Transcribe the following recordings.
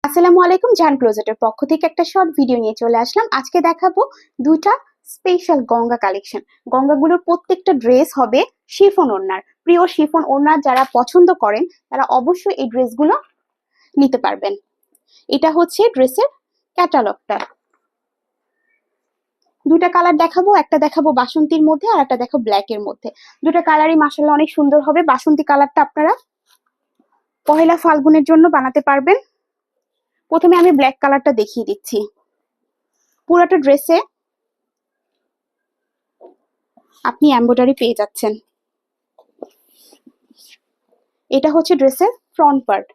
আসসালামু আলাইকুম, জাহান ক্লোজেটের পক্ষ থেকে একটা শর্ট ভিডিও নিয়ে চলে আসলাম। আজকে দেখাবো দুইটা স্পেশাল গঙ্গা কালেকশন। গঙ্গাগুলোর প্রত্যেকটা ড্রেস হবে শিফন ওড়নার, প্রিয় শিফন ওড়না। যারা পছন্দ করেন তারা অবশ্যই এই ড্রেসগুলো নিতে পারবেন। এটা হচ্ছে ড্রেসের ক্যাটালগটা। দুইটা কালার দেখাবো, একটা দেখাবো বাসন্তীর মধ্যে আর একটা দেখাবো ব্ল্যাকের মধ্যে। দুটো কালারই মাশাআল্লাহ অনেক সুন্দর হবে। বাসন্তী কালারটা আপনারা পহেলা ফাল্গুনের জন্য বানাতে পারবেন। প্রথমে আমি ব্ল্যাক কালারটা দেখিয়ে দিচ্ছি। পুরোটা ড্রেসে আপনি এমব্রয়ডারি পেয়ে যাচ্ছেন। এটা হচ্ছে ড্রেসের ফ্রন্ট পার্ট।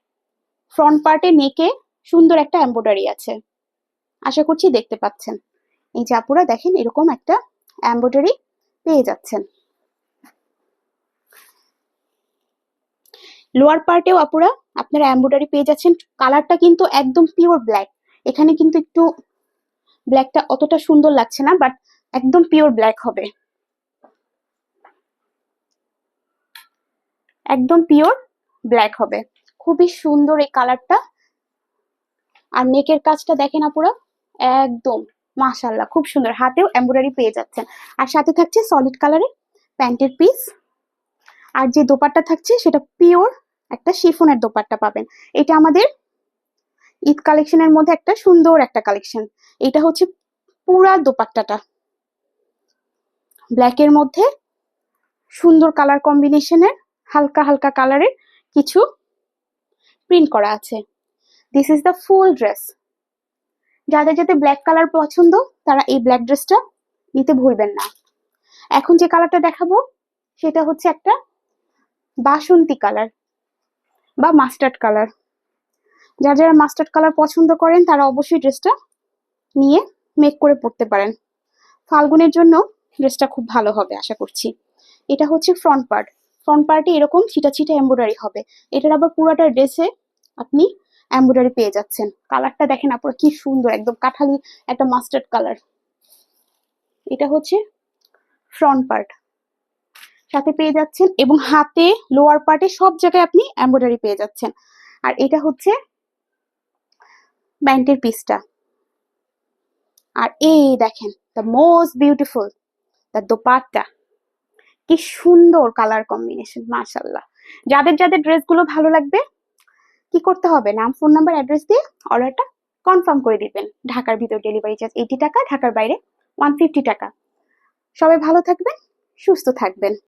ফ্রন্ট পার্টে নেকে সুন্দর একটা এমব্রয়ডারি আছে, আশা করছি দেখতে পাচ্ছেন। এই যে আপুরা দেখেন, এরকম একটা এমব্রয়ডারি পেয়ে যাচ্ছেন। লোয়ার পার্টেও আপুরা আপনারা এমব্রয়ডারি পেয়ে যাচ্ছেন। কালারটা কিন্তু একদম পিওর ব্ল্যাক। এখানে কিন্তু একটু ব্ল্যাকটা অতটা সুন্দর লাগছে না, বাট একদম পিওর ব্ল্যাক হবে, একদম পিওর ব্ল্যাক হবে। খুবই সুন্দর এই কালারটা। আর নেকের কাজটা দেখেন আপুরা, একদম মাশাআল্লাহ খুব সুন্দর। হাতেও এমব্রয়ডারি পেয়ে যাচ্ছেন। আর সাথে থাকছে সলিড কালারের প্যান্টের পিস। আর যে দোপাট্টা থাকছে সেটা পিওর একটা শিফনের দোপাট্টা পাবেন। এটা আমাদের ঈদ কালেকশনের মধ্যে একটা সুন্দর একটা কালেকশন। এটা হচ্ছে পুরা দোপাট্টাটা ব্ল্যাকের মধ্যে সুন্দর কালার কম্বিনেশনের, হালকা হালকা কালারের কিছু প্রিন্ট করা আছে। This is the full dress. যাদের যাদের ব্ল্যাক কালার পছন্দ তারা এই ব্ল্যাক ড্রেসটা নিতে ভুলবেন না। এখন যে কালারটা দেখাবো সেটা হচ্ছে একটা বাসন্তী কালার বা মাস্টার্ড কালার। যারা যারা মাস্টার্ড কালার পছন্দ করেন তারা অবশ্যই ড্রেসটা নিয়ে মেক করে পড়তে পারেন। ফাল্গুনের জন্য ড্রেসটা খুব ভালো হবে আশা করছি। এটা হচ্ছে ফ্রন্ট পার্ট। ফ্রন্ট পার্টে এরকম ছিটা ছিটা এমব্রয়ডারি হবে। এটার আবার পুরোটা ড্রেসে আপনি এমব্রয়ডারি পেয়ে যাচ্ছেন। কালারটা দেখেন আপনারা কি সুন্দর, একদম কাঠালি একটা মাস্টার্ড কালার। এটা হচ্ছে ফ্রন্ট পার্ট, সাথে পেয়ে যাচ্ছেন এবং হাতে লোয়ার পার্টে সব জায়গায় আপনি এমব্রয়ডারি পেয়ে যাচ্ছেন। আর এটা হচ্ছে প্যান্টের পিসটা। আর এই দেখেন the most beautiful the dupatta. কি সুন্দর কালার কম্বিনেশন, মাশাআল্লাহ। যাদের যাদের ড্রেসগুলো ভালো লাগবে কি করতে হবে, নাম, ফোন নাম্বার, অ্যাড্রেস দিয়ে অর্ডারটা কনফার্ম করে দিবেন। ঢাকার ভিতর ডেলিভারি চার্জ 80 টাকা, ঢাকার বাইরে 150 টাকা। সবাই ভালো থাকবেন, সুস্থ থাকবেন।